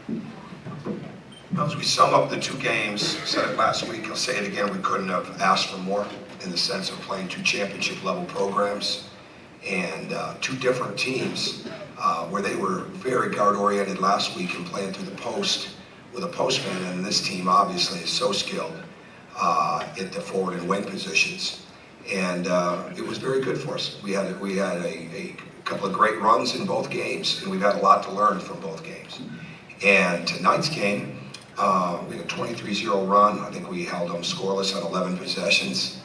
Well, as we sum up the two games, I said it last week, I'll say it again, we couldn't have asked for more in the sense of playing two championship level programs and two different teams where they were very guard oriented last week and playing through the post with a postman, and this team obviously is so skilled at the forward and wing positions. And it was very good for us. We had a couple of great runs in both games, and we've had a lot to learn from both games. And tonight's game, we had a 23-0 run. I think we held them scoreless on 11 possessions.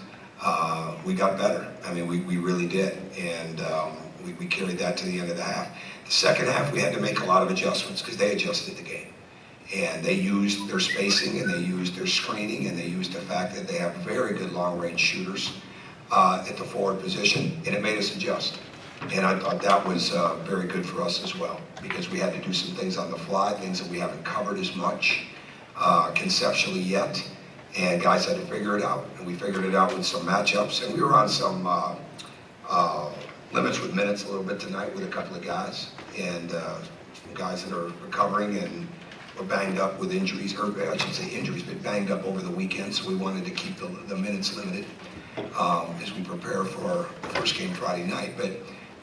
We got better. I mean, we really did. And we carried that to the end of the half. The second half, we had to make a lot of adjustments because they adjusted the game. And they used their spacing, and they used their screening, and they used the fact that they have very good long-range shooters at the forward position, and it made us adjust. And I thought that was very good for us as well, because we had to do some things on the fly, things that we haven't covered as much conceptually yet, and guys had to figure it out. And we figured it out with some matchups, and we were on some limits with minutes a little bit tonight with a couple of guys, and some guys that are recovering and were banged up with injuries, or I should say injuries, but banged up over the weekend, so we wanted to keep the minutes limited as we prepare for the first game Friday night.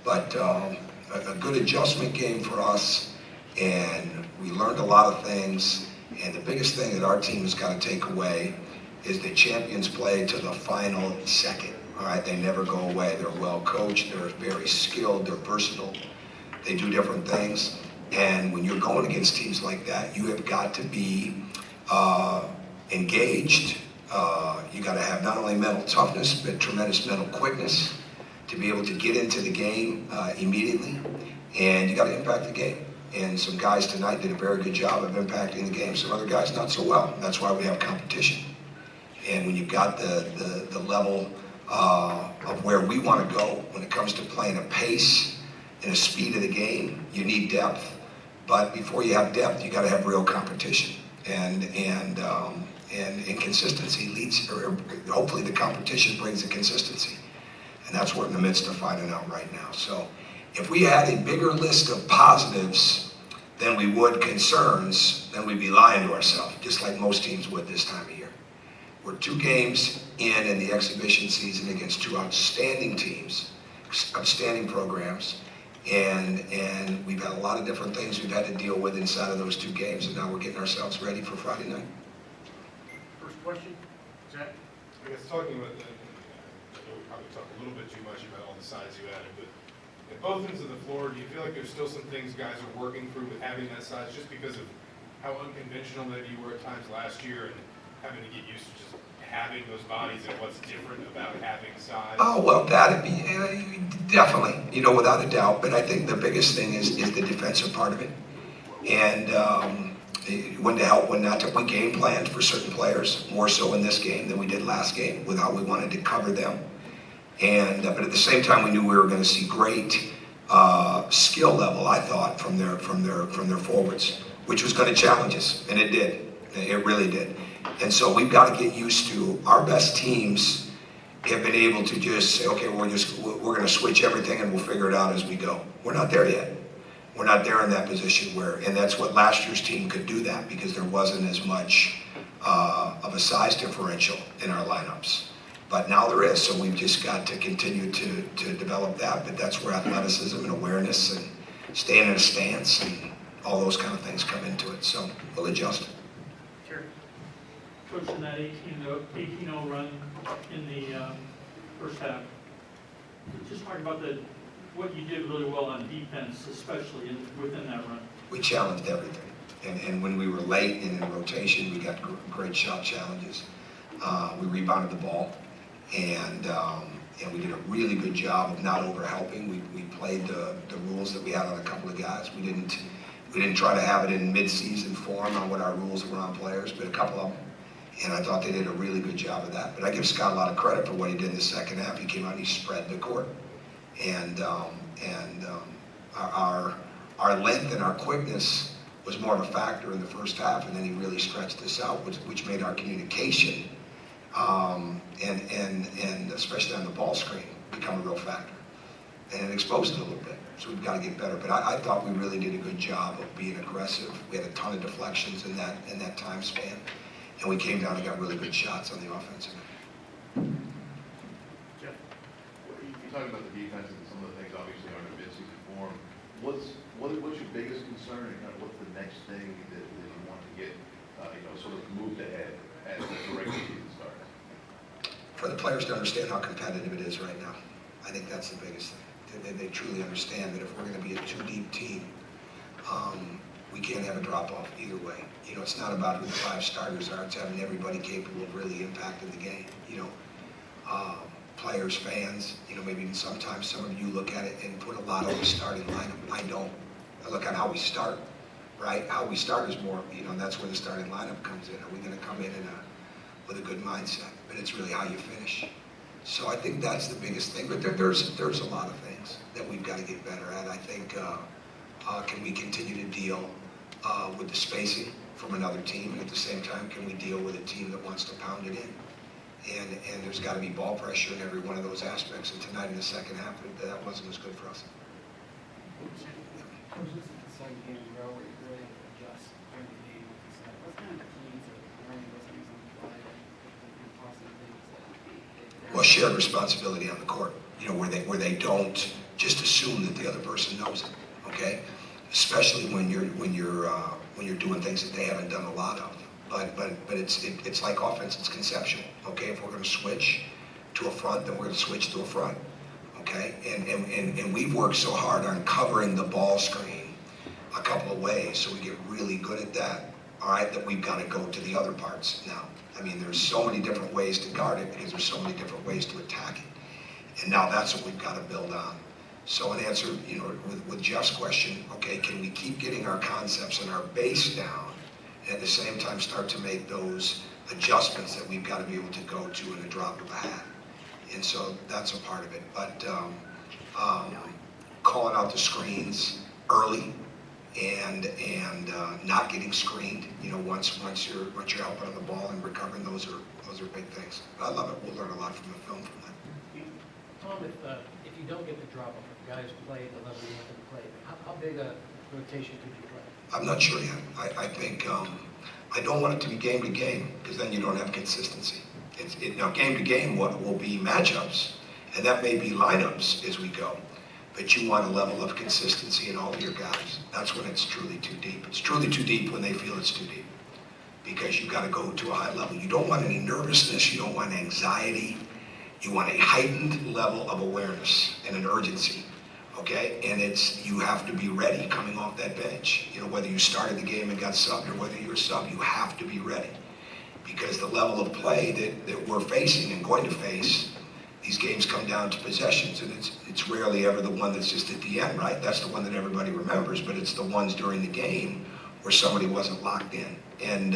But a good adjustment game for us, and we learned a lot of things. And the biggest thing that our team has got to take away is that champions play to the final second. All right, they never go away. They're well coached. They're very skilled. They're versatile. They do different things. And when you're going against teams like that, you have got to be engaged. You got to have not only mental toughness, but tremendous mental quickness to be able to get into the game immediately, and you got to impact the game. And some guys tonight did a very good job of impacting the game. Some other guys not so well. That's why we have competition. And when you've got the level of where we want to go when it comes to playing a pace and a speed of the game, you need depth. But before you have depth, you got to have real competition. And consistency leads, or hopefully the competition brings the consistency. And that's what we're in the midst of finding out right now. So if we had a bigger list of positives than we would concerns, then we'd be lying to ourselves, just like most teams would this time of year. We're 2 games in the exhibition season against 2 outstanding teams, outstanding programs, and we've had a lot of different things we've had to deal with inside of those 2 games, and now we're getting ourselves ready for Friday night. First question, Jack? I guess talking about I know we probably talked a little bit too much about all the size you added, but at both ends of the floor, do you feel like there's still some things guys are working through with having that size, just because of how unconventional maybe you were at times last year and having to get used to just having those bodies and what's different about having size? Oh, well, that'd be definitely, without a doubt. But I think the biggest thing is the defensive part of it. And when to help, when not to. We game planned for certain players, more so in this game than we did last game, with how we wanted to cover them. And but at the same time, we knew we were going to see great skill level, I thought, from their forwards, which was going to challenge us, and it did. It really did. And so we've got to get used to, our best teams have been able to just say, okay, we're going to switch everything and we'll figure it out as we go. We're not there yet. We're not there in that position and that's what last year's team could do, that because there wasn't as much of a size differential in our lineups. But now there is, so we've just got to continue to develop that. But that's where athleticism and awareness and staying in a stance and all those kind of things come into it. So we'll adjust. Sure. Coach, in that 18-0 run in the first half, just talk about what you did really well on defense, especially within that run. We challenged everything. And when we were late and in rotation, we got great shot challenges. We rebounded the ball. And we did a really good job of not over-helping. We played the rules that we had on a couple of guys. We didn't try to have it in mid-season form on what our rules were on players, but a couple of them. And I thought they did a really good job of that. But I give Scott a lot of credit for what he did in the second half. He came out and he spread the court. And our length and our quickness was more of a factor in the first half, and then he really stretched this out, which made our communication and especially on the ball screen become a real factor. And it exposed it a little bit. So we've got to get better. But I thought we really did a good job of being aggressive. We had a ton of deflections in that time span. And we came down and got really good shots on the offensive end. Jeff? You talk about the defense and some of the things obviously aren't in mid-season form. What's your biggest concern and kind of what's the next thing that you want to get, sort of moved ahead as the regular season starts? For the players to understand how competitive it is right now. I think that's the biggest thing. They truly understand that if we're going to be a two-deep team, we can't have a drop-off either way. It's not about who the 5 starters are. It's having everybody capable of really impacting the game. Players, fans, maybe even sometimes some of you look at it and put a lot on the starting lineup. I don't. I look at how we start, right? How we start is more, and that's where the starting lineup comes in. Are we going to come in with a good mindset? But it's really how you finish. So I think that's the biggest thing. But there's a lot of things that we've got to get better at. I think, can we continue to deal with the spacing from another team, and at the same time, can we deal with a team that wants to pound it in? And there's got to be ball pressure in every one of those aspects. And tonight in the second half, that wasn't as good for us. Coach, this is the second game in a row where you really adjust during the game. What kind of keys or learning those things on the fly and possible things that Well, shared responsibility on the court, where they don't just assume that the other person knows it, okay? Especially when you're doing things that they haven't done a lot of. But it's like offense, it's conceptual, okay? If we're going to switch to a front, then we're going to switch to a front, okay? And we've worked so hard on covering the ball screen a couple of ways, so we get really good at that, all right, that we've got to go to the other parts now. I mean, there's so many different ways to guard it because there's so many different ways to attack it. And now that's what we've got to build on. So in answer, with Jeff's question, okay, can we keep getting our concepts and our base down and at the same time start to make those adjustments that we've got to be able to go to in a drop of a hat? And so that's a part of it. But calling out the screens early and not getting screened, once you're helping on the ball and recovering, those are big things. I love it. We'll learn a lot from the film from that. Tom, if you don't get the drop off, if guys play the level you want them to play, how big a rotation could you play? I'm not sure yet. I think I don't want it to be game to game because then you don't have consistency. Now game to game will be matchups, and that may be lineups as we go. But you want a level of consistency in all of your guys. That's when it's truly too deep. It's truly too deep when they feel it's too deep because you've got to go to a high level. You don't want any nervousness. You don't want anxiety. You want a heightened level of awareness and an urgency, okay? And you have to be ready coming off that bench. Whether you started the game and got subbed or whether you're subbed, you have to be ready. Because the level of play that we're facing and going to face, these games come down to possessions, and it's rarely ever the one that's just at the end, right? That's the one that everybody remembers, but it's the ones during the game where somebody wasn't locked in. And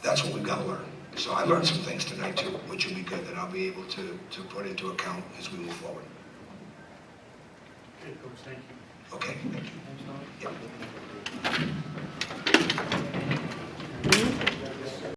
that's what we've got to learn. So I learned some things tonight too, which will be good that I'll be able to put into account as we move forward. Okay, Coach, thank you. Okay, thank you. Thanks, Tom. Yep.